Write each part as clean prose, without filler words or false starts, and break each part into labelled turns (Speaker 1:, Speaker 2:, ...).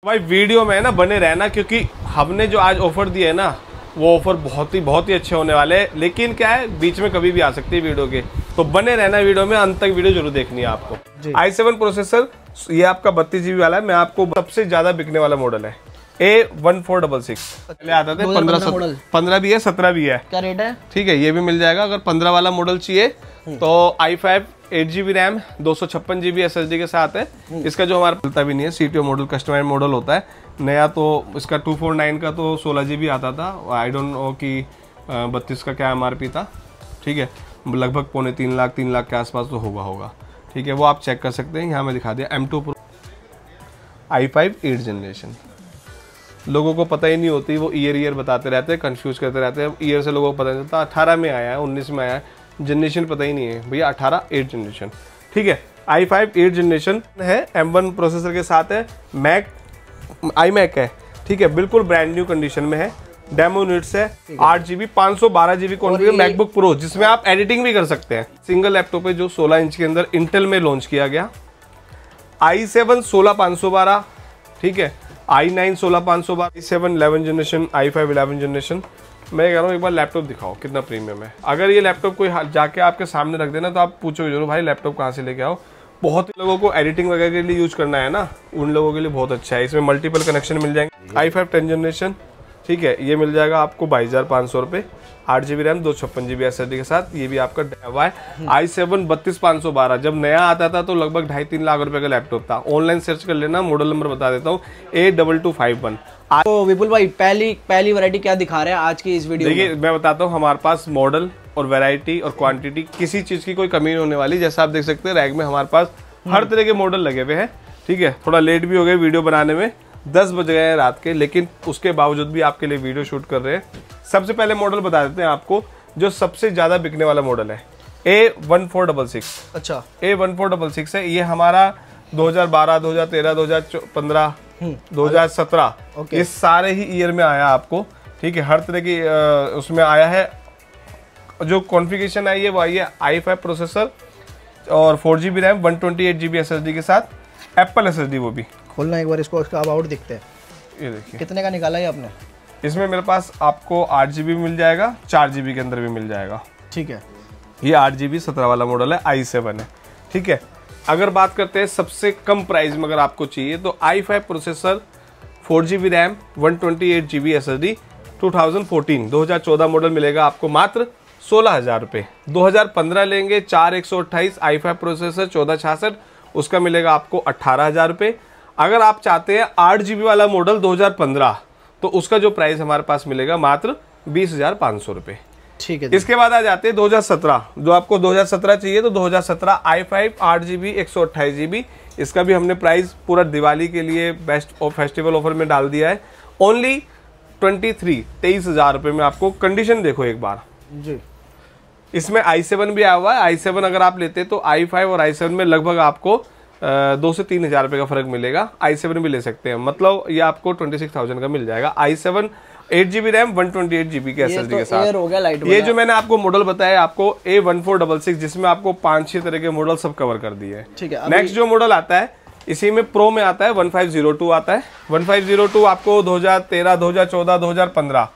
Speaker 1: भाई वीडियो में ना बने रहना, क्योंकि हमने जो आज ऑफर दिया है ना वो ऑफर बहुत ही अच्छे होने वाले हैं। लेकिन क्या है, बीच में कभी भी आ सकती है वीडियो के, तो बने रहना वीडियो में, अंत तक वीडियो जरूर देखनी है आपको। i7 प्रोसेसर, ये आपका 32 GB वाला है। मैं आपको सबसे ज्यादा बिकने वाला मॉडल है A1466। पहले आता था 15 भी है, 17 भी है। क्या रेट है? ठीक है, ये भी मिल जाएगा। अगर 15 वाला मॉडल चाहिए तो i5 8 GB RAM 256 GB SSD के साथ है। इसका जो हमारा मिलता भी नहीं है, CTO मॉडल कस्टमाइज मॉडल होता है नया। तो इसका 249 का तो 16 GB आता था। आई डोंट नो कि 32 का क्या MRP था। ठीक है, लगभग 3 लाख के आसपास तो होगा। ठीक है, वो आप चेक कर सकते हैं। यहाँ मैं दिखा दिया M2 Pro i5 8 जनरेशन। लोगों को पता ही नहीं होती, वो ईयर बताते रहते हैं, कंफ्यूज करते रहते हैं। ईयर से लोगों को पता नहीं चलता। 18 में आया है, 19 में आया है, जनरेशन पता ही नहीं है भैया। 18 8 जनरेशन। ठीक है, i5 8 जनरेशन है, M1 प्रोसेसर के साथ है, iMac है। ठीक है, बिल्कुल ब्रांड न्यू कंडीशन में है। डेमो यूनिट्स है, 8 GB 512 GB configure MacBook pro, जिसमें आप एडिटिंग भी कर सकते हैं। सिंगल लैपटॉप है जो 16 इंच के अंदर इंटेल में लॉन्च किया गया। i7 16512। ठीक है, i9 16512, i7 11 generation, i5 11 generation. मैं कह रहा हूँ एक बार लैपटॉप दिखाओ कितना प्रीमियम है। अगर ये लैपटॉप कोई जाके आपके सामने रख देना तो आप पूछोगे जरूर भाई लैपटॉप कहाँ से लेके आओ। बहुत लोगों को एडिटिंग वगैरह के लिए यूज करना है ना, उन लोगों के लिए बहुत अच्छा है। इसमें मल्टीपल कनेक्शन मिल जाएंगे। i5 10 जनरेशन, ठीक है, ये मिल जाएगा आपको 22,500 रुपये। 8 GB रैम 256 GB SSD के साथ। ये भी आपका हुआ है। i7 32,512। जब नया आता था तो लगभग 2.5-3 लाख रुपए का लैपटॉप था। ऑनलाइन सर्च कर लेना, मॉडल नंबर बता देता हूँ, A2251।
Speaker 2: तो विपुल भाई पहली वैरायटी क्या दिखा रहे हैं आज की इस वीडियो में?
Speaker 1: देखिए मैं बताता हूँ, हमारे पास मॉडल और वैरायटी और क्वांटिटी, किसी चीज की कोई कमी नहीं होने वाली। जैसा आप देख सकते हैं रैक में हमारे पास हर तरह के मॉडल लगे हुए हैं। ठीक है, थोड़ा लेट भी हो गए वीडियो बनाने में, 10 बज गए हैं रात के, लेकिन उसके बावजूद भी आपके लिए वीडियो शूट कर रहे हैं। सबसे पहले मॉडल बता देते हैं आपको, जो सबसे ज्यादा बिकने वाला मॉडल है A1466। अच्छा, A1466 है। ये हमारा 2012, 2013, 2015, 2017 ये सारे ही ईयर में आया आपको। ठीक है, हर तरह की उसमें आया है। जो कॉन्फ़िगरेशन आई है वो आई है i5 प्रोसेसर और 4 GB रैम 128 GB SSD के साथ, एप्पल SSD वो भी।
Speaker 2: खोलना एक बार इसको, उसका अबाउट दिखते हैं।
Speaker 1: ये देखिए
Speaker 2: कितने का निकाला है आपने?
Speaker 1: इसमें मेरे पास आपको 8 GB मिल जाएगा, 4 GB के अंदर भी मिल जाएगा। ठीक है, ये 8 GB 17 वाला मॉडल है, i7 है। ठीक है, अगर बात करते हैं सबसे कम प्राइस में अगर आपको चाहिए तो i5 processor 4 GB RAM 128 GB SSD 2014 model मिलेगा आपको मात्र 16,000 रुपये। 2015 लेंगे 4128 i5 प्रोसेसर 1466, उसका मिलेगा आपको 18,000 रुपये। अगर आप चाहते हैं 8 GB वाला मॉडल 2015, तो उसका जो प्राइस हमारे पास मिलेगा मात्र 20,500 रुपये। ठीक है, इसके बाद आ जाते हैं 2017। जो आपको 2017 चाहिए तो 2017 i5 8 GB 128 GB, इसका भी हमने प्राइस पूरा दिवाली के लिए बेस्ट और फेस्टिवल ऑफर में डाल दिया है। ओनली 23,000 रुपये में आपको। कंडीशन देखो एक बार जी, इसमें i7 भी आया हुआ है। i7 अगर आप लेते तो i5 और i7 में लगभग आपको 2 से 3,000 रुपये का फर्क मिलेगा। i7 भी ले सकते हैं, मतलब ये आपको 26,000 का मिल जाएगा। i7 8 GB रैम 128 GB के SSD के साथ। हो गया लाइट। ये जो मैंने आपको मॉडल बताया आपको A1466, जिसमें आपको 5-6 तरह के मॉडल सब कवर कर दिए हैं। ठीक है, नेक्स्ट जो मॉडल आता है इसी में प्रो में आता है 1502 आता है। 1502 आपको 2013, 2014, 2015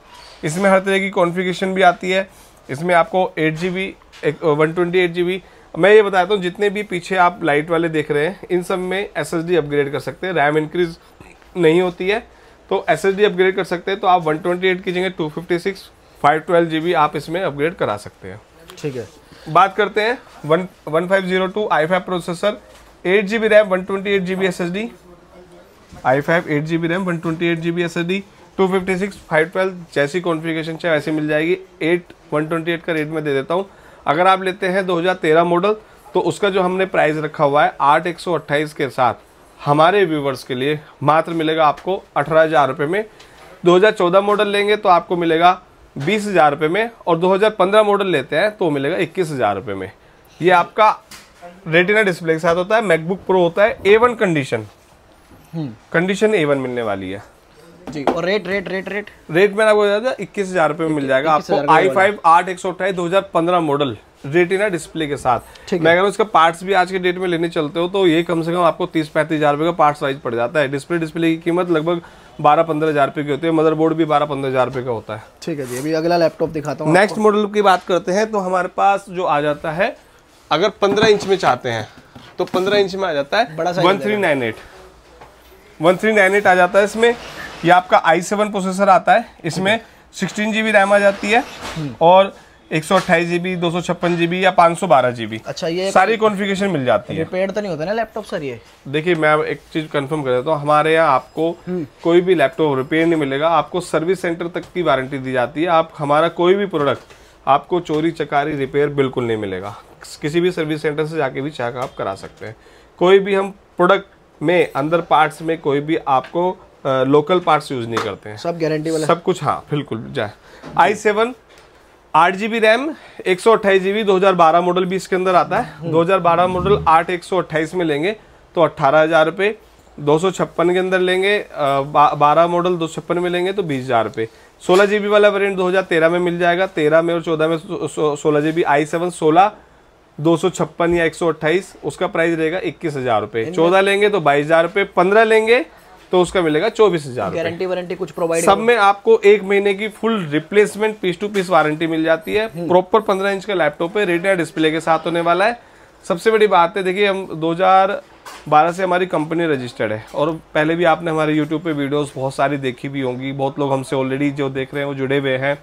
Speaker 1: इसमें हर तरह की कॉन्फ़िगरेशन भी आती है। इसमें आपको 8 GB 128 GB। मैं ये बताता हूँ, जितने भी पीछे आप लाइट वाले देख रहे हैं इन सब में SSD अपग्रेड कर सकते हैं। रैम इंक्रीज नहीं होती है तो SSD अपग्रेड कर सकते हैं। तो आप 128 की जगह 256 512 GB आप इसमें अपग्रेड करा सकते हैं। ठीक है, बात करते हैं 1502 i5 processor 8 GB RAM 128 GB SSD, i5 8 GB RAM 128 GB SSD 256 512 जैसी कॉन्फ़िगरेशन चाहे वैसी मिल जाएगी। 128 का रेट में दे देता हूँ। अगर आप लेते हैं 2013 मॉडल तो उसका जो हमने प्राइस रखा हुआ है 8,128 के साथ, हमारे व्यूवर्स के लिए मात्र मिलेगा आपको 18,000 रुपये में। 2014 मॉडल लेंगे तो आपको मिलेगा 20,000 रुपये में, और 2015 मॉडल लेते हैं तो मिलेगा 21,000 रुपये में। ये आपका रेटिना डिस्प्ले के साथ होता है, मैकबुक प्रो होता है, A1 कंडीशन A1 मिलने वाली है
Speaker 2: जी। और रेट
Speaker 1: मैंने आपको बता दिया 21,000 रुपये में मिल जाएगा आपको। i5 8,128 2015 मॉडल रेटिना डिस्प्ले के साथ। मैं अगर उसका पार्ट्स भी आज के डेट में लेने चलते हो तो ये कम से कम आपको 30-35 हज़ार रुपये का पार्ट्स वाइज पड़ जाता है। डिस्प्ले की कीमत लगभग 12-15 हज़ार रुपये की होती है, मदरबोर्ड भी 12-15 हज़ार रुपये का होता है।
Speaker 2: ठीक है जी, अभी अगला लैपटॉप दिखाता हूँ।
Speaker 1: नेक्स्ट मॉडल की बात करते हैं तो हमारे पास जो आ जाता है, अगर 15 इंच में चाहते हैं तो 15 इंच में आ जाता है
Speaker 2: बड़ा
Speaker 1: 1398 आ जाता है। इसमें ये आपका i7 प्रोसेसर आता है, इसमें 16 GB रैम आ जाती है और 128 GB, 256 GB या 512 GB।
Speaker 2: अच्छा, ये
Speaker 1: सारी कॉन्फ़िगरेशन मिल जाती है।
Speaker 2: रिपेयर तो नहीं होता ना लैपटॉप सर? ये
Speaker 1: देखिए मैं एक चीज कंफर्म कर देता हूँ, हमारे यहाँ आपको कोई भी लैपटॉप रिपेयर नहीं मिलेगा, आपको सर्विस सेंटर तक की वारंटी दी जाती है। आप हमारा कोई भी प्रोडक्ट आपको चोरी चकारी रिपेयर बिल्कुल नहीं मिलेगा। किसी भी सर्विस सेंटर से जाके भी चेक आप करा सकते हैं। कोई भी हम प्रोडक्ट में अंदर पार्ट्स में कोई भी आपको लोकल पार्ट्स यूज नहीं करते हैं, सब
Speaker 2: गारंटी वाला
Speaker 1: सब कुछ। हाँ बिल्कुल जाए। i7 8 GB RAM, 128 GB, 2012 model भी इसके अंदर आता है। 2012 मॉडल 8 128 में लेंगे तो 18,000 रुपये, 256 के अंदर लेंगे 12 मॉडल 256 में लेंगे तो 20,000 रुपये। 16 GB वाला वेरिएंट 2013 में मिल जाएगा, 13 में और 14 में 16 GB i7 16 256 या 128, उसका प्राइस रहेगा 21,000 रुपये। 14 लेंगे तो 22,000 रुपये, 15 लेंगे तो उसका मिलेगा 24,000।
Speaker 2: गारंटी वारंटी कुछ प्रोवाइड?
Speaker 1: सब में आपको 1 महीने की full replacement piece to piece warranty मिल जाती है। प्रॉपर 15 इंच का लैपटॉप है, रेटिना डिस्प्ले के साथ होने वाला है। सबसे बड़ी बात है, देखिए हम 2012 से हमारी कंपनी रजिस्टर्ड है और पहले भी आपने हमारे यूट्यूब पे वीडियोस बहुत सारी देखी भी होंगी। बहुत लोग हमसे ऑलरेडी जो देख रहे हैं वो जुड़े हुए हैं,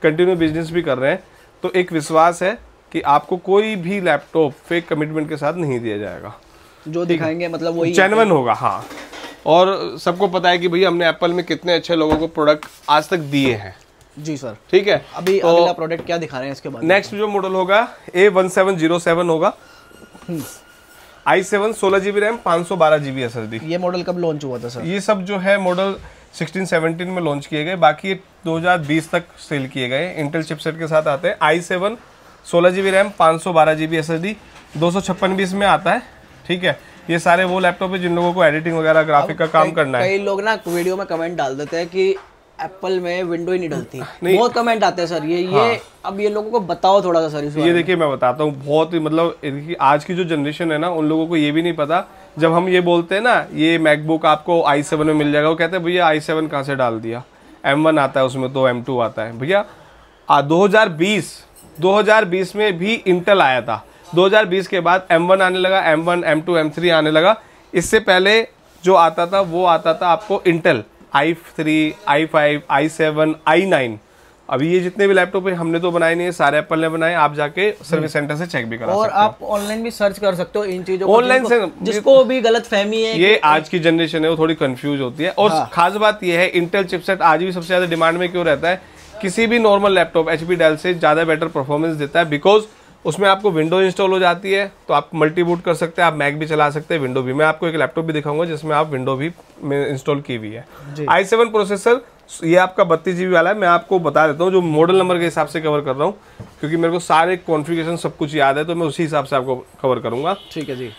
Speaker 1: कंटिन्यू बिजनेस भी कर रहे हैं। तो एक विश्वास है कि आपको कोई भी लैपटॉप फेक कमिटमेंट के साथ नहीं दिया जाएगा,
Speaker 2: जो दिखाएंगे मतलब वही
Speaker 1: जेन्युइन होगा। हाँ, और सबको पता है कि भैया हमने एप्पल में कितने अच्छे लोगों को प्रोडक्ट आज तक दिए हैं।
Speaker 2: जी सर,
Speaker 1: ठीक है।
Speaker 2: अभी तो अगला प्रोडक्ट क्या दिखा रहे हैं इसके बाद?
Speaker 1: नेक्स्ट जो मॉडल होगा A1707 होगा, i7 16 GB RAM, 512 GB SSD।
Speaker 2: ये मॉडल कब लॉन्च हुआ था सर?
Speaker 1: ये सब जो है मॉडल 16-17 में लॉन्च किए गए, बाकी ये 2020 तक सेल किए गए। इंटेल चिपसेट के साथ आते हैं। i7 16 GB RAM, 512 GB SSD, 256 भी इसमें आता है। ठीक है, ये सारे वो लैपटॉप है जिन लोगों को एडिटिंग वगैरह ग्राफिक का काम करना है।
Speaker 2: कई लोग ना वीडियो में कमेंट डाल देते हैं कि एप्पल में विंडो ही नहीं डलती। बहुत कमेंट आते हैं सर ये अब ये लोगों को बताओ थोड़ा सा सर इस बारे में।
Speaker 1: ये देखिए मैं बताता हूँ, बहुत ही मतलब आज की जो जनरेशन है ना, उन लोगों को ये भी नहीं पता। जब हम ये बोलते हैं ना ये मैकबुक आपको i7 में मिल जाएगा, वो कहते हैं भैया i7 कहाँ से डाल दिया, M1 आता है उसमें तो M2 आता है। भैया 2020 में भी इंटेल आया था, 2020 के बाद M1 आने लगा, M1 M2 M3 आने लगा। इससे पहले जो आता था वो आता था आपको Intel i3 i5 i7 i9। अभी ये जितने भी लैपटॉप है हमने तो बनाए नहीं है, सारे एप्पल ने बनाए। आप जाके सर्विस सेंटर से चेक भी करा सकते हो, और
Speaker 2: आप ऑनलाइन भी सर्च कर सकते हो इन चीजों को।
Speaker 1: ऑनलाइन से
Speaker 2: जिसको भी गलत फहमी है,
Speaker 1: ये आज की जनरेशन है वो थोड़ी कंफ्यूज होती है। और खास बात ये है, इंटेल चिपसेट आज भी सबसे ज्यादा डिमांड में क्यों रहता है? किसी भी नॉर्मल लैपटॉप HP डेल से ज्यादा बेटर परफॉर्मेंस देता है, बिकॉज उसमें आपको विंडो इंस्टॉल हो जाती है, तो आप मल्टी बूट कर सकते हैं, आप मैक भी चला सकते हैं, विंडो भी। मैं आपको एक लैपटॉप भी दिखाऊंगा जिसमें आप विंडो भी इंस्टॉल की हुई है। i7 प्रोसेसर, ये आपका 32 GB वाला है। मैं आपको बता देता हूँ जो मॉडल नंबर के हिसाब से कवर कर रहा हूँ, क्योंकि मेरे को सारे कॉन्फ़िगरेशन सब कुछ याद है, तो मैं उसी हिसाब से आपको कवर करूंगा।
Speaker 2: ठीक है जी।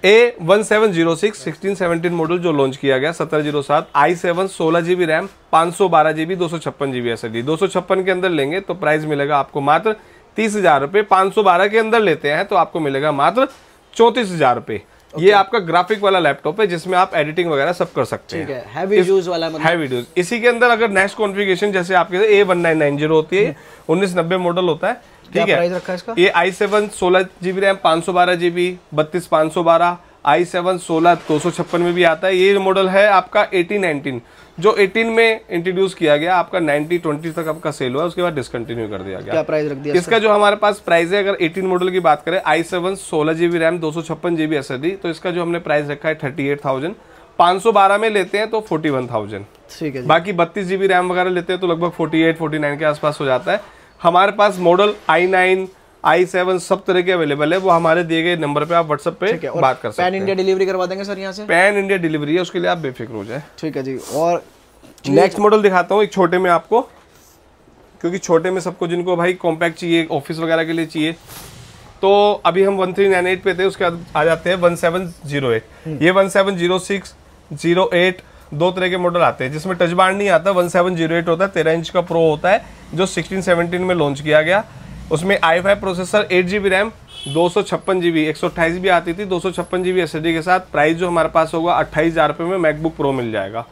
Speaker 1: A1706 16-17 मॉडल जो लॉन्च किया गया 1707, i7 16 GB RAM, 512 GB, 256 GB SSD। 256 के अंदर लेंगे तो प्राइस मिलेगा आपको मात्र 30,000 रुपये। 512 के अंदर लेते हैं तो आपको मिलेगा मात्र 34,000 रुपये। ये आपका ग्राफिक वाला लैपटॉप है जिसमें आप एडिटिंग वगैरह सब कर सकते हैं।
Speaker 2: हैवी यूज वाला मतलब
Speaker 1: हैवी यूज। इसी के अंदर अगर नेक्स्ट कॉन्फ़िगरेशन जैसे आपके A1990 होती है, 1990 मॉडल होता है। ठीक है,
Speaker 2: प्राइस रखा है इसका?
Speaker 1: ये i7 16 GB RAM, 512 GB, 32 512, i7 16 256 में भी आता है। ये मॉडल है आपका 18-19, जो 18 में इंट्रोड्यूस किया गया, आपका 90-20 तक आपका सेल हुआ, उसके बाद डिसकंटिन्यू कर दिया गया।
Speaker 2: क्या प्राइस रख दिया
Speaker 1: इसका? जो हमारे पास प्राइस है, अगर 18 मॉडल की बात करें, i7 16 GB RAM, 256 GB SSD, तो इसका जो हमने प्राइस रखा है 38,000। 512 में लेते हैं तो 41,000।
Speaker 2: ठीक है।
Speaker 1: बाकी 32 GB रैम वगैरह लेते हैं तो लगभग 48-49 के आसपास हो जाता है। हमारे पास मॉडल i9 i7 सब तरह के अवेलेबल है, वो हमारे दिए गए नंबर पे आप व्हाट्सएप पे बात कर सकते हैं।
Speaker 2: पैन इंडिया डिलीवरी करवा देंगे सर यहाँ से?
Speaker 1: पैन इंडिया डिलीवरी है, उसके लिए आप बेफिक्र हो जाए।
Speaker 2: ठीक है जी। और
Speaker 1: नेक्स्ट मॉडल दिखाता हूँ एक छोटे में आपको, क्योंकि छोटे में सबको जिनको भाई कॉम्पैक्ट चाहिए, ऑफिस वगैरह के लिए चाहिए, तो अभी हम 1398 पे थे, उसके बाद आ जाते हैं 1708। ये 1706 08 दो तरह के मॉडल आते हैं, जिसमें टच बार नहीं आता। 1708 होता है, 13 इंच का प्रो होता है, जो 16-17 में लॉन्च किया गया। उसमें i5 processor, 8GB RAM, 256GB 128 भी आती थी, 256GB SSD के साथ। प्राइस जो हमारे पास होगा 28,000 रुपये में मैकबुक प्रो मिल जाएगा,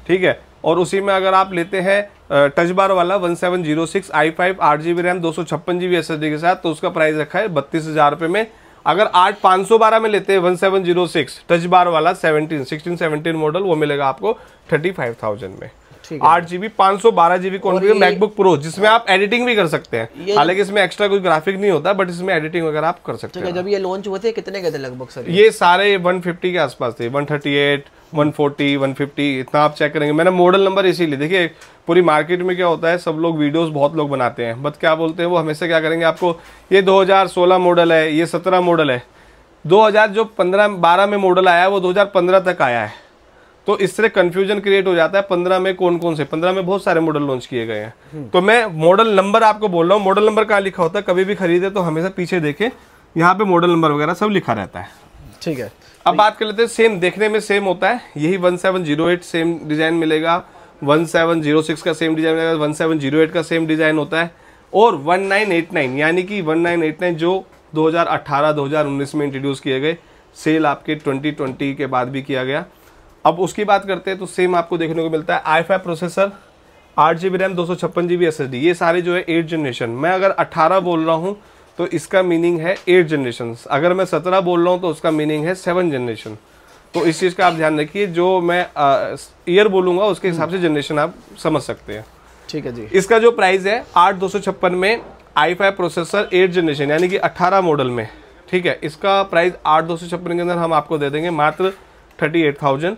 Speaker 1: ठीक है। और उसी में अगर आप लेते हैं टच बार वाला 1706 i5 8GB RAM 256GB SSD के साथ, तो उसका प्राइस रखा है 32,000 रुपये में। अगर 8512 में लेते हैं 1706 टच बार वाला 16-17 मॉडल, वो मिलेगा आपको 35,000 में। 8GB 512GB configure MacBook pro, जिसमें आप एडिटिंग भी कर सकते हैं। हालांकि इसमें एक्स्ट्रा कोई ग्राफिक नहीं होता, बट इसमें एडिटिंग वगैरह आप कर सकते हैं।
Speaker 2: जब ये लॉन्च हुए थे कितने के थे लगभग सर?
Speaker 1: ये सारे 150 के आसपास थे, 138, 140, 150, इतना आप चेक करेंगे। मैंने मॉडल नंबर इसीलिए, देखिए पूरी मार्केट में क्या होता है, सब लोग वीडियोस बहुत लोग बनाते हैं, बट क्या बोलते हैं वो हमेशा क्या करेंगे आपको, ये 2016 मॉडल है, ये 17 मॉडल है। 2000 जो 15-12 में मॉडल आया है वो 2015 तक आया है, तो इस तरह कंफ्यूजन क्रिएट हो जाता है। 15 में कौन कौन से, 15 में बहुत सारे मॉडल लॉन्च किए गए हैं। तो मैं मॉडल नंबर आपको बोल रहा हूँ, मॉडल नंबर कहाँ लिखा होता है, कभी भी खरीदे तो हमेशा पीछे देखें, यहाँ पे मॉडल नंबर वगैरह सब लिखा रहता है,
Speaker 2: ठीक है।
Speaker 1: अब बात कर लेते हैं, सेम देखने में सेम होता है, यही 1708 सेम डिजाइन मिलेगा, 1706 का सेम डिजाइन मिलेगा, 1708 का सेम डिजाइन होता है, और 1989 यानी कि 1989 जो 2018-2019 में इंट्रोड्यूस किए गए, सेल आपके 2020 के बाद भी किया गया। अब उसकी बात करते हैं तो सेम आपको देखने को मिलता है i5 processor, 8GB RAM 256GB SSD, ये सारे जो है 8 जनरेशन। मैं अगर 18 बोल रहा हूँ तो इसका मीनिंग है 8 जनरेशन, अगर मैं 17 बोल रहा हूँ तो उसका मीनिंग है 7 जनरेशन। तो इस चीज़ का आप ध्यान रखिए, जो मैं ईयर बोलूँगा उसके हिसाब से जनरेशन आप समझ सकते हैं,
Speaker 2: ठीक है जी।
Speaker 1: इसका जो प्राइस है 8,256 में i5 प्रोसेसर 8 जनरेशन यानी कि 18 मॉडल में, ठीक है, इसका प्राइस 8,256 के अंदर हम आपको दे देंगे मात्र 38,000।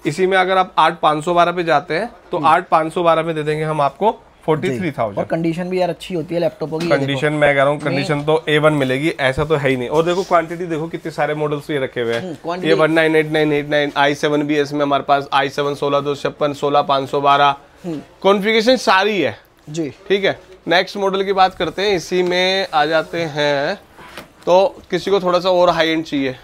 Speaker 1: इसी में अगर आप 8,512 पे जाते हैं तो 8,512 में दे देंगे हम आपको 43,000।
Speaker 2: और कंडीशन भी यार अच्छी होती है लैपटॉपों की।
Speaker 1: कंडीशन मैं कह रहा हूँ, कंडीशन तो A1 मिलेगी, ऐसा तो है ही नहीं। और देखो क्वांटिटी देखो कितने सारे मॉडल्स ये रखे हुए हैं, ये 198989 i7 भी है इसमें हमारे पास, i7 16,256, 16,512, कॉन्फ़िगरेशन सारी है
Speaker 2: जी,
Speaker 1: ठीक है। नेक्स्ट मॉडल की बात करते हैं, इसी में आ जाते हैं, तो किसी को थोड़ा सा और हाई एंड चाहिए,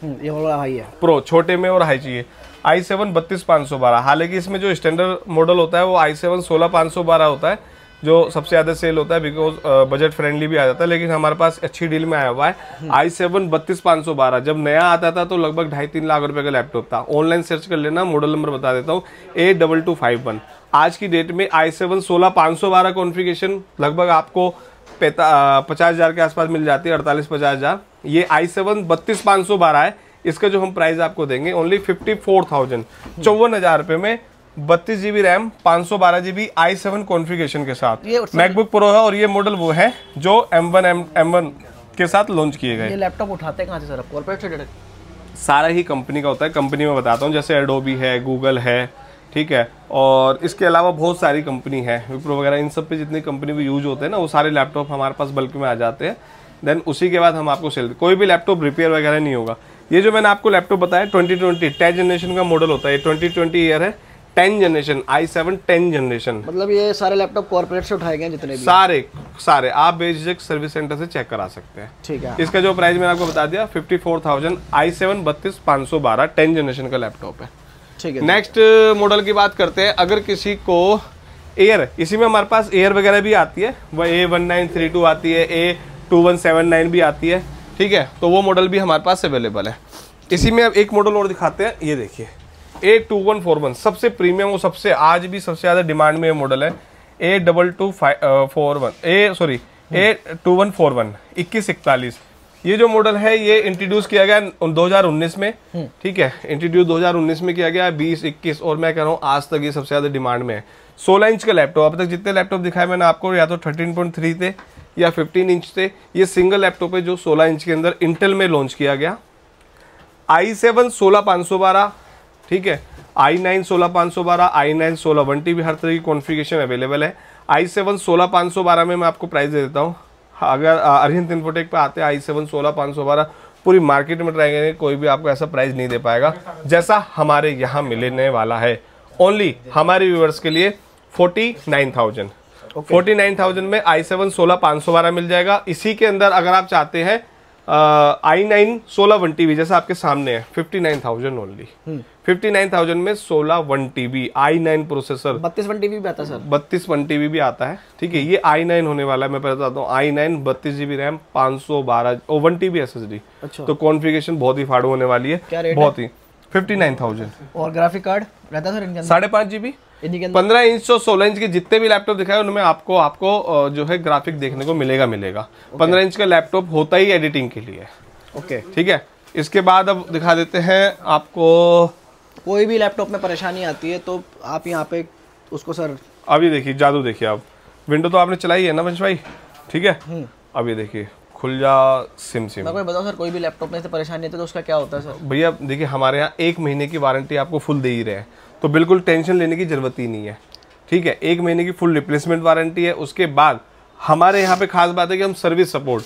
Speaker 2: ये वाला हाई है
Speaker 1: प्रो, छोटे में और हाई चाहिए, i7 32,512। हालांकि इसमें जो स्टैंडर्ड मॉडल होता है वो i7 16,512 होता है, जो सबसे ज़्यादा सेल होता है, बिकॉज बजट फ्रेंडली भी आ जाता है। लेकिन हमारे पास अच्छी डील में आया हुआ है i7 32,512। जब नया आता था तो लगभग 2.5-3 लाख रुपए का लैपटॉप था। ऑनलाइन सर्च कर लेना, मॉडल नंबर बता देता हूँ, A2251। आज की डेट में i7 16,512 कॉन्फ़िगरेशन लगभग आपको 50,000 के आसपास मिल जाती है, 48-50,000। ये i7 32,512 है, इसका जो हम प्राइस आपको देंगे ओनली 54,000, 54,000 रुपए में 32GB RAM 512GB i7 configuration के साथ मैकबुक प्रो है। और ये मॉडल वो है जो M1 के साथ लॉन्च किए गए।
Speaker 2: ये लैपटॉप उठाते कहाँ से सर, कॉर्पोरेट से डायरेक्ट?
Speaker 1: सारा ही कंपनी का होता है, कंपनी में बताता हूँ, जैसे एडोबी है, गूगल है, ठीक है, और इसके अलावा बहुत सारी कंपनी है, विप्रो वगैरह, इन सब पे जितनी कंपनी भी यूज होते हैं ना, वो सारे लैपटॉप हमारे पास बल्क में आ जाते हैं। देन उसी के बाद हम आपको सेल, कोई भी लैपटॉप रिपेयर वगैरह नहीं होगा। ये जो मैंने आपको लैपटॉप बताया 2020 10 जनरेशन का मॉडल होता है, ये 2020 ईयर है, 10 जनरेशन i7 10 जनरेशन।
Speaker 2: मतलब ये सारे लैपटॉप कॉर्पोरेट से उठाए गए जितने भी,
Speaker 1: सारे आप बेझिझक सर्विस सेंटर से चेक करा सकते हैं,
Speaker 2: ठीक है।
Speaker 1: इसका जो प्राइस मैंने आपको बता दिया 54,000, i7 32,512 10 जनरेशन का लैपटॉप है, ठीक है। नेक्स्ट मॉडल की बात करते हैं, अगर किसी को एयर, इसी में हमारे पास एयर वगैरह भी आती है, वह A1932 आती है, A2179 भी आती है, ठीक है, तो वो मॉडल भी हमारे पास अवेलेबल है। इसी में अब एक मॉडल और दिखाते हैं, ये देखिए A2141 सबसे प्रीमियम, वो सबसे आज भी सबसे ज्यादा डिमांड में मॉडल है, A2141 2141 ये जो मॉडल है ये इंट्रोड्यूस किया गया 2019 में, ठीक है, इंट्रोड्यूस 2019 में किया गया 20-21, और मैं कह रहा हूँ आज तक ये सबसे ज्यादा डिमांड में है। 16 इंच का लैपटॉप, अब तक जितने लैपटॉप दिखाए मैंने आपको या तो 13.3 थे या 15 इंच थे, ये सिंगल लैपटॉप है जो 16 इंच के अंदर इंटेल में लॉन्च किया गया। i7 16,512, ठीक है, i9 16,512, i9 16 1TB, हर तरह की कॉन्फ़िगरेशन अवेलेबल है। i7 16,512 में मैं आपको प्राइस दे देता हूँ। अगर अरिहंत इन्फोटेक पे आते हैं i7 16,512, पूरी मार्केट में ट्राई करेंगे, कोई भी आपको ऐसा प्राइस नहीं दे पाएगा जैसा हमारे यहाँ मिलने वाला है। ओनली हमारे व्यूअर्स के लिए 49,000 49,000 में i7 16,512 मिल जाएगा। इसी के अंदर अगर आप चाहते हैं i9 16 1TB जैसा आपके सामने है, 59,000 ओनली, 59,000 में 16 1TB i9 प्रोसेसर,
Speaker 2: 32 1TB भी आता है सर,
Speaker 1: 32 1TB भी आता है, ठीक है। ये i9 होने वाला है, मैं पहले बताता हूँ। i9 32GB RAM 512 1TB SSD। अच्छा, तो कॉन्फ़िगरेशन बहुत ही फाड़ू होने वाली है।
Speaker 2: क्या रेट
Speaker 1: बहुत ही 59,000।
Speaker 2: और ग्राफिक कार्ड रहता है सर इनके अंदर
Speaker 1: 5.5 GB। 15 इंच और 16 इंच के जितने भी लैपटॉप दिखाए उनमें आपको जो है ग्राफिक देखने को मिलेगा। 15 इंच का लैपटॉप होता ही एडिटिंग के लिए। ओके, ठीक है। इसके बाद अब दिखा देते हैं आपको,
Speaker 2: कोई भी लैपटॉप में परेशानी आती है तो आप यहाँ पे उसको सर,
Speaker 1: अभी देखिए जादू देखिए आप। विंडो तो आपने चलाई है ना वंश भाई, ठीक है। अभी देखिए खुल जा सिम।
Speaker 2: मैं कोई बताओ सर, कोई भी लैपटॉप में से परेशानी आती है तो उसका क्या होता है सर?
Speaker 1: भैया देखिए हमारे यहाँ 1 महीने की वारंटी आपको फुल दे ही रहे हैं, तो बिल्कुल टेंशन लेने की जरूरत ही नहीं है, ठीक है। 1 महीने की फुल रिप्लेसमेंट वारंटी है। उसके बाद हमारे यहाँ पे खास बात है कि हम सर्विस सपोर्ट,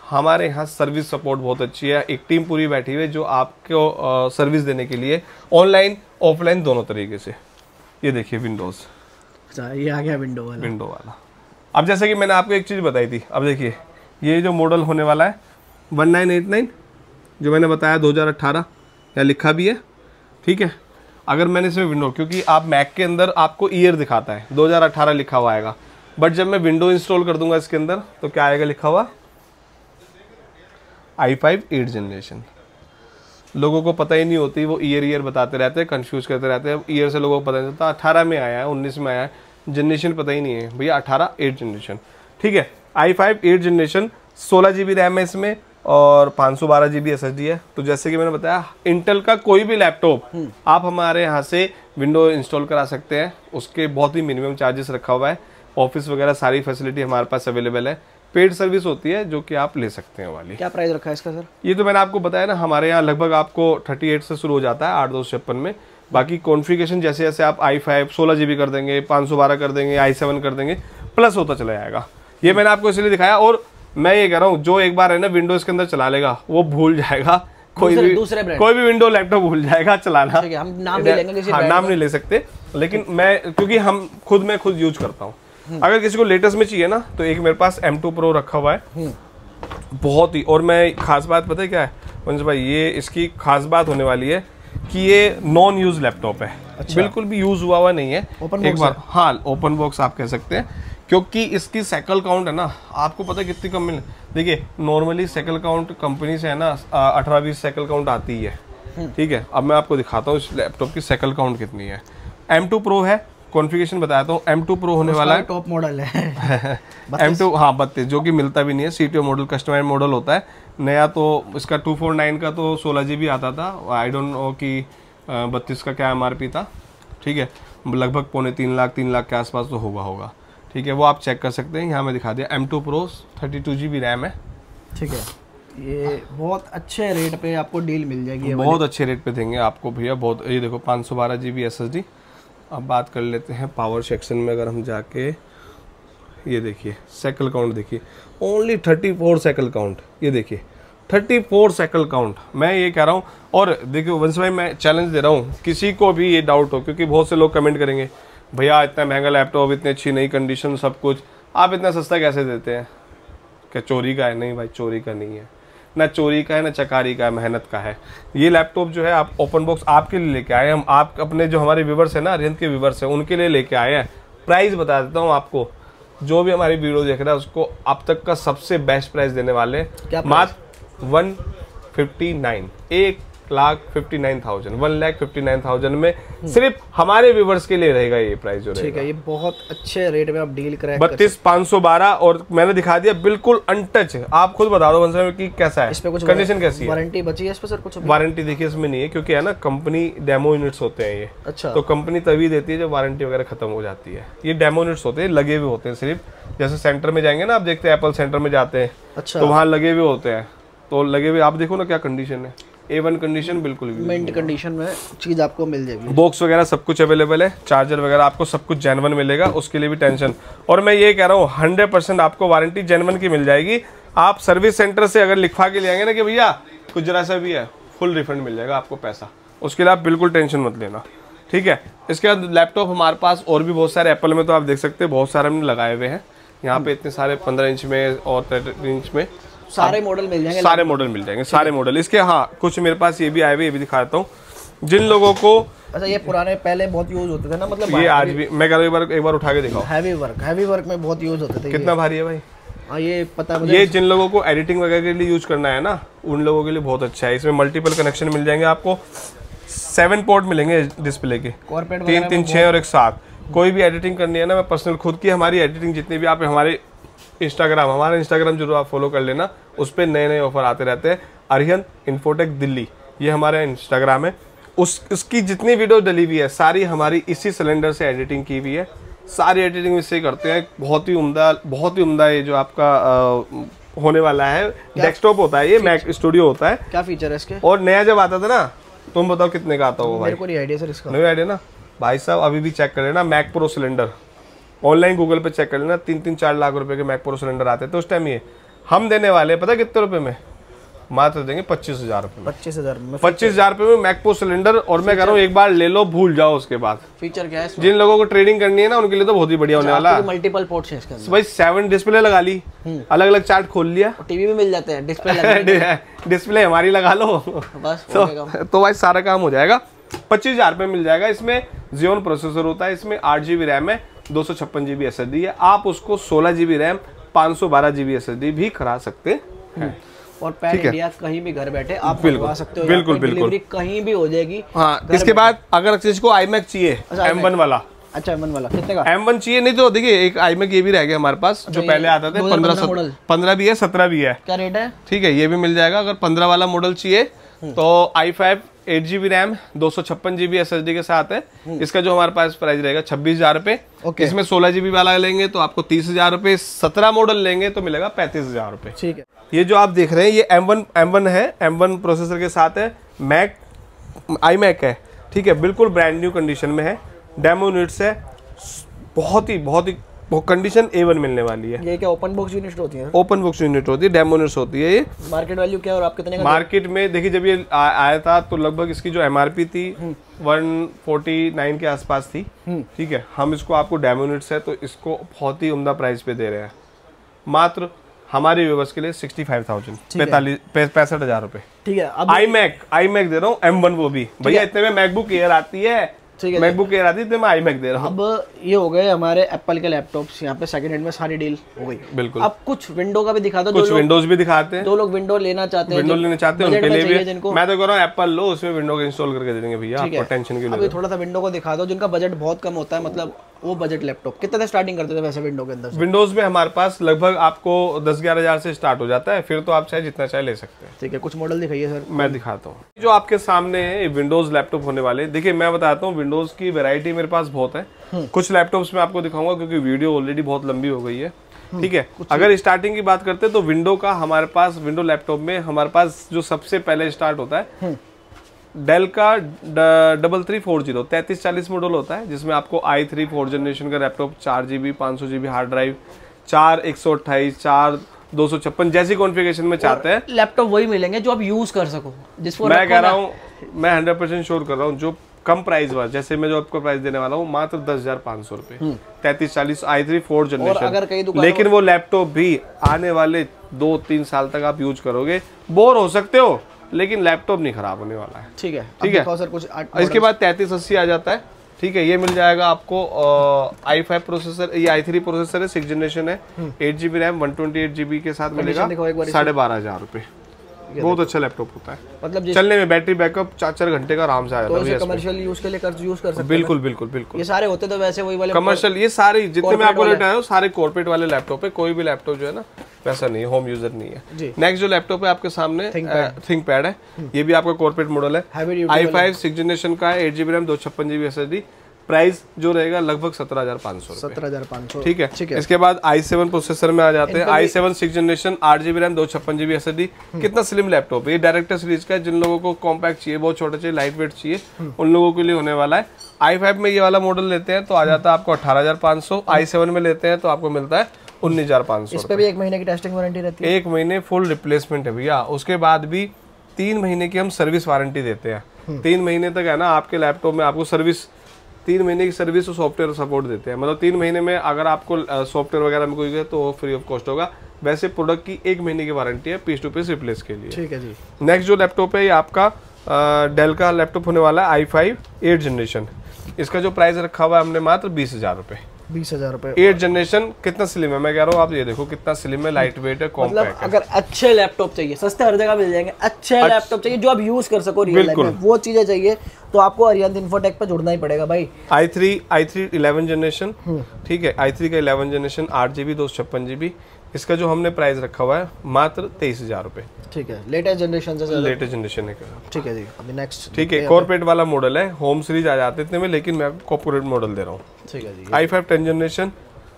Speaker 1: हमारे यहाँ सर्विस सपोर्ट बहुत अच्छी है। एक टीम पूरी बैठी हुई है जो आपको सर्विस देने के लिए ऑनलाइन ऑफलाइन दोनों तरीके से। ये देखिए विंडोज,
Speaker 2: ये आ गया विंडो
Speaker 1: वाला। अब जैसे कि मैंने आपको एक चीज़ बताई थी, अब देखिए ये जो मॉडल होने वाला है 1989 जो मैंने बताया 2018, यहाँ लिखा भी है, ठीक है। अगर मैंने इसमें विंडो, क्योंकि आप मैक के अंदर आपको ईयर दिखाता है 2018 लिखा हुआ आएगा, बट जब मैं विंडो इंस्टॉल कर दूंगा इसके अंदर तो क्या आएगा लिखा हुआ i5 8th जनरेशन। लोगों को पता ही नहीं होती, वो ईयर बताते रहते हैं, कंफ्यूज करते रहते हैं। ईयर से लोगों को पता नहीं चलता 18 में आया है 19 में आया है, जनरेशन पता ही नहीं है भैया। 18 8th जनरेशन, ठीक है। i5 8th generation 16GB RAM है इसमें और 512GB SSD है। तो जैसे कि मैंने बताया इंटेल का कोई भी लैपटॉप आप हमारे यहाँ से विंडो इंस्टॉल करा सकते हैं। उसके बहुत ही मिनिमम चार्जेस रखा हुआ है। ऑफिस वगैरह सारी फैसिलिटी हमारे पास अवेलेबल है। पेड सर्विस होती है जो कि आप ले सकते हैं वाली।
Speaker 2: क्या प्राइस रखा है इसका सर?
Speaker 1: ये तो मैंने आपको बताया ना, हमारे यहाँ लगभग आपको 38 से शुरू हो जाता है 8256 में। बाकी कॉन्फ़िगरेशन जैसे जैसे आप i5 16GB कर देंगे, 512 कर देंगे, i7 कर देंगे, प्लस होता चला जाएगा। ये मैंने आपको इसलिए दिखाया। और मैं ये कह रहा हूँ जो एक बार है ना विंडोज के अंदर चला लेगा वो भूल जाएगा, कोई भी विंडो लैपटॉप भूल जाएगा चलाना।
Speaker 2: हम नाम नहीं लेंगे किसी,
Speaker 1: हाँ नाम नहीं ले सकते, लेकिन मैं क्योंकि मैं खुद यूज करता हूँ। अगर किसी को लेटेस्ट में चाहिए ना तो एक मेरे पास M2 Pro रखा हुआ है बहुत ही। और मैं खास बात पता है क्या है वंश भाई, ये इसकी खास बात होने वाली है कि ये नॉन यूज लैपटॉप है। अच्छा। बिल्कुल भी यूज हुआ हुआ नहीं है, एक बार हाँ ओपन बॉक्स आप कह सकते हैं, क्योंकि इसकी साइकिल काउंट है ना, आपको पता है कितनी कम मिल। देखिए नॉर्मली साइकिल काउंट कंपनी से है ना 18-20 साइकिल काउंट आती है, ठीक है। अब मैं आपको दिखाता हूँ इस लैपटॉप की साइकिल काउंट कितनी है। M2 Pro है, कॉन्फ़िगरेशन बताता हूँ। M2 Pro होने वाला है,
Speaker 2: टॉप मॉडल है
Speaker 1: M2 हाँ 32, जो कि मिलता भी नहीं है। CTO मॉडल कस्टमाइज मॉडल होता है नया। तो इसका 249 का तो 16GB आता था। आई डोंट नो कि 32 का क्या MRP था, ठीक है। लगभग 3.25 लाख के आसपास तो होगा, ठीक है। वो आप चेक कर सकते हैं, यहाँ मैं दिखा दिया। M2 Pro 32GB रैम है, ठीक है।
Speaker 2: ये बहुत अच्छे रेट पे आपको डील मिल जाएगी,
Speaker 1: बहुत अच्छे रेट पे देंगे आपको भैया, बहुत। ये देखो 512GB SSD। अब बात कर लेते हैं पावर सेक्शन में। अगर हम जाके ये देखिए साइकिल काउंट देखिए, ओनली 34 साइकिल काउंट। ये देखिए 34 साइकिल काउंट। मैं ये कह रहा हूँ। और देखिए वंश भाई मैं चैलेंज दे रहा हूँ, किसी को भी ये डाउट हो, क्योंकि बहुत से लोग कमेंट करेंगे भैया इतना महंगा लैपटॉप, इतनी अच्छी नई कंडीशन सब कुछ, आप इतना सस्ता कैसे देते हैं? क्या चोरी का है? नहीं भाई चोरी का नहीं है, ना चोरी का है ना चकारी का है, मेहनत का है। ये लैपटॉप जो है आप ओपन बॉक्स आपके लिए लेके आए हम। आप अपने जो हमारे व्यूवर्स है ना, अरिहंत के व्यूवर्स है, उनके लिए लेके आए हैं। प्राइस बता देता हूँ आपको, जो भी हमारी वीडियो देख रहा है उसको अब तक का सबसे बेस्ट प्राइस देने वाले, मात्र 159, 1,59,000, 1,59,000 में सिर्फ हमारे व्यूवर्स के लिए रहेगा ये प्राइस जो रहेगा।
Speaker 2: ठीक है, ये बहुत अच्छे रेट में आप डील क्रैक
Speaker 1: 32,512। और मैंने दिखा दिया बिल्कुल अनटच। आप खुद बता दो वंश कि कैसा है,
Speaker 2: इस पे कुछ
Speaker 1: कंडीशन कैसी है?
Speaker 2: वारंटी बची है इस पे सर? कुछ
Speaker 1: वारंटी देखिए इसमें नहीं है, क्योंकि है ना कंपनी डेमो यूनिट्स होते हैं ये। अच्छा। तो कंपनी तभी देती है जब वारंटी वगैरह खत्म हो जाती है। ये डेमो यूनिट्स होते हैं, लगे हुए होते हैं सिर्फ। जैसे सेंटर में जाएंगे ना, आप देखते हैं एप्पल सेंटर में जाते हैं, अच्छा, तो वहाँ लगे हुए होते हैं। तो लगे हुए आप देखो ना क्या कंडीशन है, A1 कंडीशन, बिल्कुल
Speaker 2: मिंट कंडीशन में चीज आपको मिल जाएगी।
Speaker 1: बॉक्स वगैरह सब कुछ अवेलेबल है, चार्जर वगैरह आपको सब कुछ जेन्युइन मिलेगा, उसके लिए भी टेंशन। और मैं ये कह रहा हूँ 100% आपको वारंटी जेन्युइन की मिल जाएगी। आप सर्विस सेंटर से अगर लिखवा के ले आएंगे ना कि भैया कुछ जरा सा भी है, फुल रिफंड मिल जाएगा आपको पैसा, उसके लिए आप बिल्कुल टेंशन मत लेना, ठीक है। इसके बाद लैपटॉप हमारे पास और भी बहुत सारे, एप्पल में तो आप देख सकते हैं बहुत सारे हमने लगाए हुए हैं यहाँ पे, इतने सारे 15 इंच में और 13 इंच में
Speaker 2: सारे मॉडल मिल जाएंगे,
Speaker 1: सारे मॉडल मिल जाएंगे, सारे मॉडल इसके। हाँ कुछ मेरे पास ये भी आए हुए, ये भी दिखा देता हूँ। जिन लोगों को
Speaker 2: अच्छा, ये पुराने पहले बहुत यूज होते थे ना, मतलब
Speaker 1: ये आज भी मैं कह रहा हूँ एक बार उठा के दिखाओ।
Speaker 2: हैवी वर्क में बहुत यूज होते थे।
Speaker 1: कितना भारी है भाई?
Speaker 2: हाँ, ये पता है मुझे।
Speaker 1: ये जिन लोगों को एडिटिंग वगैरह के लिए यूज करना है ना, उन लोगों के लिए बहुत अच्छा है। इसमें मल्टीपल कनेक्शन मिल जाएंगे आपको, 7 पोर्ट मिलेंगे डिस्प्ले के, 3 3 6 और एक 7। कोई भी एडिटिंग करनी है ना, मैं पर्सनल खुद की हमारी एडिटिंग जितनी भी आप हमारे हमारा इंस्टाग्राम जरूर आप फॉलो कर लेना, उस पर नए नए ऑफर आते रहते हैं। अरिहंत इन्फोटेक दिल्ली, ये हमारा इंस्टाग्राम है। उसकी जितनी वीडियो डली हुई है सारी हमारी इसी सिलेंडर से एडिटिंग की हुई है, सारी एडिटिंग इससे ही करते हैं। बहुत ही उम्दा ये जो आपका होने वाला है। डेस्कटॉप होता है ये, मैक स्टूडियो होता है।
Speaker 2: क्या फीचर है इसके?
Speaker 1: और नया जब आता था ना, तुम बताओ कितने का आता होगा भाई?
Speaker 2: मेरे को नहीं आइडिया सर इसका।
Speaker 1: नहीं आइडिया ना भाई साहब, अभी भी चेक कर लेना Mac Pro cylinder, online Google पे चेक कर लेना। 3-4 लाख रुपए के मैक प्रो सिलेंडर आते थे उस टाइम। ये हम देने वाले हैं पता कितने रुपए में? मात्र देंगे 25,000 रुपए में। 25,000 रुपए में मैक प्रो सिलेंडर। और मैं कह रहा हूँ एक बार ले लो, भूल जाओ उसके बाद।
Speaker 2: फीचर क्या है इसमें?
Speaker 1: जिन लोगों को ट्रेडिंग करनी है ना, उनके लिए तो बहुत ही बढ़िया होने वाला है।
Speaker 2: मल्टीपल पोर्ट्स हैं इसके अंदर
Speaker 1: भाई, 7 डिस्प्ले लगा ली, अलग अलग चार्ट खोल लिया,
Speaker 2: टीवी में मिल जाते हैं डिस्प्ले
Speaker 1: डिस्प्ले हमारी लगा लो
Speaker 2: बस।
Speaker 1: तो भाई सारा काम हो जाएगा। 25,000 रुपए मिल जाएगा। इसमें Xeon प्रोसेसर होता है, इसमें 8 GB रैम है, 256 GB SSD है। आप उसको 16 GB रैम 512 GB SSD भी करा सकते हैं।
Speaker 2: और पैन इंडिया कहीं भी घर बैठे आप मंगवा सकते हो।
Speaker 1: बिल्कुल
Speaker 2: डिलीवरी कहीं भी हो जाएगी।
Speaker 1: हाँ, इसके बाद अगर किसी iMac चाहिए, M1 वाला,
Speaker 2: अच्छा M1 वाला कितने का?
Speaker 1: M1 चाहिए नहीं तो देखिए एक iMac ये भी रह गया हमारे पास, जो पहले आता था 15 भी है, 17 भी है।
Speaker 2: क्या रेट है?
Speaker 1: ठीक है, ये भी मिल जाएगा। अगर 15 वाला मॉडल चाहिए तो i5 8 GB RAM 256 GB SSD के साथ है। इसका जो हमारे पास प्राइस रहेगा 26,000 रुपए। इसमें 16 GB वाला लेंगे तो आपको 30,000 रुपए, 17 मॉडल लेंगे तो मिलेगा 35,000 रुपए।
Speaker 2: ठीक है।
Speaker 1: ये जो आप देख रहे हैं ये M1 है, M1 प्रोसेसर के साथ है, मैक iMac है। ठीक है, बिल्कुल ब्रांड न्यू कंडीशन में है, डेमो यूनिट्स है, बहुत ही कंडीशन A1 मिलने वाली है।
Speaker 2: ये क्या ओपन बॉक्स यूनिट होती है?
Speaker 1: ओपन बॉक्स यूनिट होती है, डेमो यूनिट्स होती है। ये
Speaker 2: मार्केट वैल्यू क्या है और आप कितने का? मार्केट
Speaker 1: में देखिए जब ये आया था तो लगभग इसकी जो MRP थी 149 के आसपास थी। ठीक है, हम इसको आपको डेमो यूनिट्स है तो इसको बहुत ही उम्दा प्राइस पे दे रहे हैं, मात्र हमारे व्यूअर्स के लिए 65,000, 65,000 रुपए।
Speaker 2: ठीक है। अब
Speaker 1: iMac दे रहा हूँ, M1 वो भी भैया। इतने में मैकबुक एयर आती है, मैकबुक एयर आती है, मैं iMac दे रहा हूँ।
Speaker 2: अब ये हो गए हमारे एप्पल के लैपटॉप्स, यहाँ पे सेकंड हैंड में सारी डील हो गई।
Speaker 1: बिल्कुल।
Speaker 2: अब कुछ विंडो का भी दिखा दो,
Speaker 1: कुछ विंडोज भी दिखाते हैं।
Speaker 2: जो लोग विंडो लेना चाहते हैं,
Speaker 1: उनके लिए भी मैं तो कह रहा हूँ एप्पल लो, उसमें विंडो को इंस्टॉल करके दे देंगे भैया, आपको टेंशन की नहीं।
Speaker 2: अभी थोड़ा सा विंडो को दिखा दो, जिनका बजट बहुत कम होता है, मतलब वो बजट लैपटॉप कितने से स्टार्टिंग करते थे वैसे विंडो के अंदर?
Speaker 1: विंडोज में हमारे पास लगभग आपको 10-11 से स्टार्ट हो जाता है, फिर तो आप चाहे जितना चाहे ले सकते हैं।
Speaker 2: ठीक है, कुछ मॉडल दिखाइए सर।
Speaker 1: मैं दिखाता हूँ जो आपके सामने है, विंडोज लैपटॉप होने वाले। देखिए मैं बताता हूँ, विंडोज की वैरायटी मेरे पास बहुत है। कुछ लैपटॉप्स में आपको दिखाऊंगा क्योंकि वीडियो ऑलरेडी बहुत लंबी हो गई है। ठीक है, अगर स्टार्टिंग की बात करते हैं तो विंडो का हमारे पास, विंडो लैपटॉप में हमारे पास जो सबसे पहले स्टार्ट होता है डेल का 3340 3340 मॉडल होता है, जिसमें आपको i3 4th जनरेशन का laptop, 4 GB 500 GB hard drive, 4 128 4 256 जैसी कॉन्फ़िगरेशन में चाहते हैं
Speaker 2: लैपटॉप वही मिलेंगे जो आप यूज कर सको। जिसको
Speaker 1: मैं कह रहा हूँ, मैं 100% श्योर कर रहा हूँ, जो कम प्राइस वाला, जैसे मैं जो आपको प्राइस देने वाला हूँ मात्र 10,500 रुपए, 3340 i3 4th जनरेशन। लेकिन वो लैपटॉप भी आने वाले 2-3 साल तक आप यूज करोगे, बोर हो सकते हो लेकिन लैपटॉप नहीं खराब होने वाला है।
Speaker 2: ठीक है,
Speaker 1: ठीक है
Speaker 2: सर। कुछ
Speaker 1: इसके बाद 3380 आ जाता है। ठीक है, ये मिल जाएगा आपको i5 प्रोसेसर, ये i3 प्रोसेसर है, 6th जनरेशन है, 8 GB रैम 128 GB के साथ मिलेगा, 12,500 रुपए। बहुत अच्छा लैपटॉप होता है, मतलब चलने में बैटरी बैकअप 4-4 घंटे का आराम से आ जाता है।
Speaker 2: कमर्शियल यूज के लिए यूज कर सकते हैं।
Speaker 1: बिल्कुल बिल्कुल बिल्कुल।
Speaker 2: ये सारे होते तो वैसे वही वाले
Speaker 1: कमर्शियल, ये सारे जितने मैं आपको लेट आया हूँ सारे कॉर्पोरेट वाले लैपटॉप है। कोई भी लैपटॉप जो है ना वैसा नहीं है, होम यूजर नहीं है। नेक्स्ट जो लैपटॉप है आपके सामने थिंकपैड है, ये भी आपका कॉर्पोरेट मॉडल है, i5 6th जनरेशन का है, 8 GB RAM 256 GB SSD। Price जो रहेगा लगभग 17,500।
Speaker 2: 17,500।
Speaker 1: ठीक है। इसके बाद i7 प्रोसेसर में आ जाते हैं, i7 6th generation 8 GB RAM 256 GB SSD। कितना स्लिम लैपटॉप है, ये डायरेक्टर सीरीज का है। जिन लोगों को कॉम्पैक्ट चाहिए, बहुत छोटा चाहिए, लाइट वेट चाहिए, उन लोगों के लिए होने वाला है। i5 में ये वाला मॉडल लेते हैं तो आ जाता है आपको 18,500, i7 में लेते हैं तो आपको मिलता है 19,500।
Speaker 2: इस पे भी 1 महीने की टेस्टिंग वारंटी रहती है।
Speaker 1: 1 महीने फुल रिप्लेसमेंट है भैया, उसके बाद भी 3 महीने की हम सर्विस वारंटी देते हैं। 3 महीने तक है ना आपके लैपटॉप में आपको सर्विस, 3 महीने की सर्विस और सॉफ्टवेयर सपोर्ट देते हैं। मतलब 3 महीने में अगर आपको सॉफ्टवेयर वगैरह में कोई है तो फ्री ऑफ कॉस्ट होगा। वैसे प्रोडक्ट की 1 महीने की वारंटी है पीस टू पीस रिप्लेस के लिए।
Speaker 2: ठीक है जी।
Speaker 1: नेक्स्ट जो लैपटॉप है ये आपका डेल का लैपटॉप होने वाला है i5 8 जनरेशन। इसका जो प्राइस रखा हुआ है हमने मात्र 20,000 रुपए।
Speaker 2: 20,000 रुपए।
Speaker 1: 8 जनरेशन कितना स्लिम है, मैं कह रहा हूँ आप ये देखो कितना स्लिम है, लाइट वेट है, कॉम्पैक्ट
Speaker 2: मतलब अगर अच्छे लैपटॉप चाहिए, सस्ते हर जगह मिल जाएंगे, अच्छे लैपटॉप चाहिए जो आप यूज कर सको रियल लाइफ में, वो चीजें चाहिए तो आपको अरिहंत इन्फोटेक पे जुड़ना ही पड़ेगा भाई।
Speaker 1: i3 11 जनरेशन, ठीक है, i3 का 11 जनरेशन 8GB 256GB। इसका जो हमने प्राइस रखा हुआ है मात्र 23,000 रुपए।
Speaker 2: ठीक है, लेटेस्ट जनरेशन से,
Speaker 1: लेटेस्ट जनरेशन है।
Speaker 2: ठीक है जी, अभी नेक्स्ट,
Speaker 1: ठीक है, कॉर्पोरेट वाला मॉडल है, होम सीरीज आ जाते इतने में, लेकिन मैं आपको कॉर्पोरेट मॉडल दे रहा हूँ।
Speaker 2: ठीक है जी,
Speaker 1: i5 10 जनरेशन,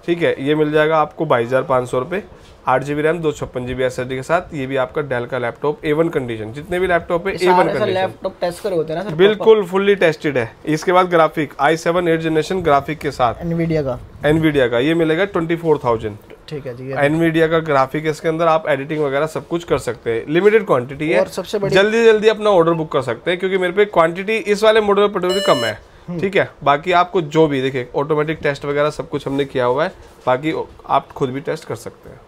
Speaker 1: ठीक है, ये मिल जाएगा आपको 22,500 रुपए, 8GB रैम 256GB SSD के साथ। ये भी आपका डेल का लैपटॉप A1 कंडीशन, जितने भी लैपटॉप है A1 कंडीशन।
Speaker 2: लैपटॉप टेस्ट करे होते हैं ना सर?
Speaker 1: बिल्कुल फुल्ली टेस्टेड है। इसके बाद ग्राफिक i7 8 जनरेशन ग्राफिक के साथ, एनवीडिया का ये मिलेगा 24,000।
Speaker 2: ठीक है जी,
Speaker 1: एनवीडिया का ग्राफिक, इसके अंदर आप एडिटिंग वगैरह सब कुछ कर सकते हैं। लिमिटेड क्वांटिटी है, सबसे जल्दी जल्दी अपना ऑर्डर बुक कर सकते हैं, क्योंकि मेरे पे क्वांटिटी इस वाले मॉडल पर थोड़ी कम है। ठीक है, बाकी आपको जो भी देखिए ऑटोमेटिक टेस्ट वगैरह सब कुछ हमने किया हुआ है, बाकी आप खुद भी टेस्ट कर सकते हैं।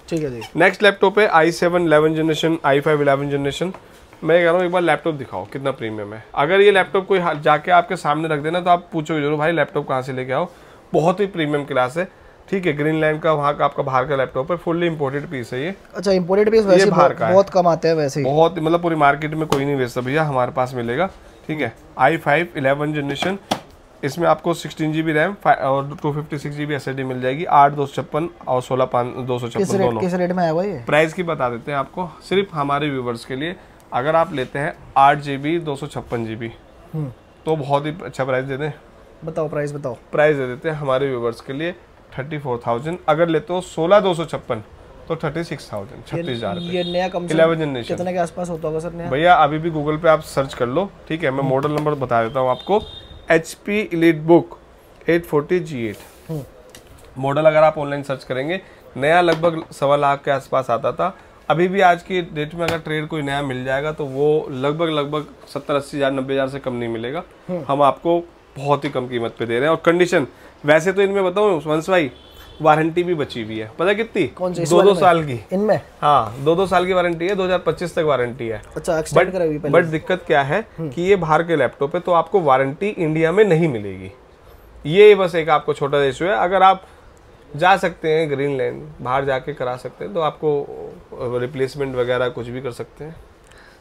Speaker 2: ठीक है जी।
Speaker 1: नेक्स्ट लैपटॉप है i7 11 जनरेशन, i5 11 जनरेशन। मैं कह रहा हूँ एक बार लैपटॉप दिखाओ कितना प्रीमियम है। अगर ये लैपटॉप कोई जाके आपके सामने रख देना तो आप पूछोगे जरूर भाई लैपटॉप कहाँ से लेके आओ। बहुत ही प्रीमियम क्लास है, ठीक है, ग्रीनलैंड का वहाँ का आपका बाहर का लैपटॉप है, फुल्ली इंपोर्टेड पीस है ये।
Speaker 2: अच्छा, इंपोर्टेड पीस वैसे बाहर का बहुत कम आते हैं वैसे, बहुत
Speaker 1: मतलब पूरी मार्केट में कोई नहीं बेचता भैया, हमारे पास मिलेगा। ठीक है, i5 11 जनरेशन, इसमें आपको 16GB रैम और 256GB SSD मिल जाएगी, 8 256 और 16 256 दोनों।
Speaker 2: किस रेट में आया हुआ ये?
Speaker 1: प्राइस की बता देते हैं आपको सिर्फ हमारे व्यूवर्स के लिए। अगर आप लेते हैं 8GB 256GB तो बहुत ही अच्छा प्राइस दे दें।
Speaker 2: बताओ प्राइस, बताओ
Speaker 1: प्राइस दे देते हैं हमारे व्यूवर्स के लिए 34,000। अगर लेते हो 16 256 तो 36,000, 36,000।
Speaker 2: ये नया कम से
Speaker 1: 11 जनरेशन
Speaker 2: कितने के आसपास होता होगा सर नया?
Speaker 1: भैया अभी भी गूगल पे आप सर्च कर लो, ठीक है, मैं मॉडल नंबर बता देता हूँ आपको। HP EliteBook 840G8 मॉडल, अगर आप ऑनलाइन सर्च करेंगे नया लगभग 1.25 लाख के आसपास आता था। अभी भी आज की डेट में अगर ट्रेड कोई नया मिल जाएगा तो वो लगभग 70-80 हज़ार 90 हज़ार से कम नहीं मिलेगा। हम आपको बहुत ही कम कीमत पे दे रहे हैं। और कंडीशन वैसे तो इनमें बताऊँ वंश भाई, वारंटी भी बची हुई है, पता कितनी?
Speaker 2: कौन सी?
Speaker 1: 2 साल की
Speaker 2: इनमें।
Speaker 1: हाँ, 2 साल की वारंटी है, 2025 तक वारंटी है।
Speaker 2: अच्छा,
Speaker 1: बट दिक्कत क्या है कि ये बाहर के लैपटॉप है तो आपको वारंटी इंडिया में नहीं मिलेगी। ये बस एक आपको छोटा सा इशू है। अगर आप जा सकते हैं ग्रीनलैंड, बाहर जाके करा सकते हैं तो आपको रिप्लेसमेंट वगैरह कुछ भी कर सकते हैं।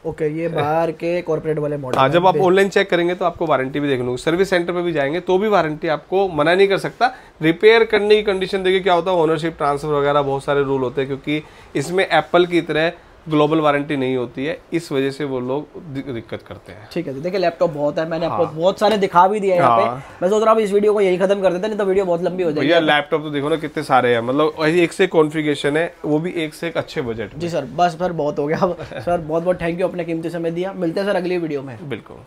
Speaker 2: ओके, ये बाहर के कॉर्पोरेट वाले मॉडल।
Speaker 1: हाँ, जब आप ऑनलाइन चेक करेंगे तो आपको वारंटी भी देखने को, सर्विस सेंटर पे भी जाएंगे तो भी वारंटी आपको मना नहीं कर सकता। रिपेयर करने की कंडीशन देखिए क्या होता है, ओनरशिप ट्रांसफर वगैरह बहुत सारे रूल होते हैं, क्योंकि इसमें एप्पल की तरह ग्लोबल वारंटी नहीं होती है, इस वजह से वो लोग दिक्कत करते हैं।
Speaker 2: ठीक है, देखिए लैपटॉप बहुत है, मैंने आपको बहुत सारे दिखा भी दिए यहाँ पे। मैं सोच रहा हूँ इस वीडियो को यही खत्म कर देते हैं, नहीं तो वीडियो बहुत लंबी हो जाएगी।
Speaker 1: भैया लैपटॉप तो देखो ना कितने सारे हैं, मतलब एक से कॉन्फ़िगरेशन है, वो भी एक से एक अच्छे बजट।
Speaker 2: जी सर, बस सर बहुत हो गया सर, बहुत बहुत थैंक यू, अपने कीमती समय दिया। मिलते हैं सर अगली वीडियो में।
Speaker 1: बिल्कुल।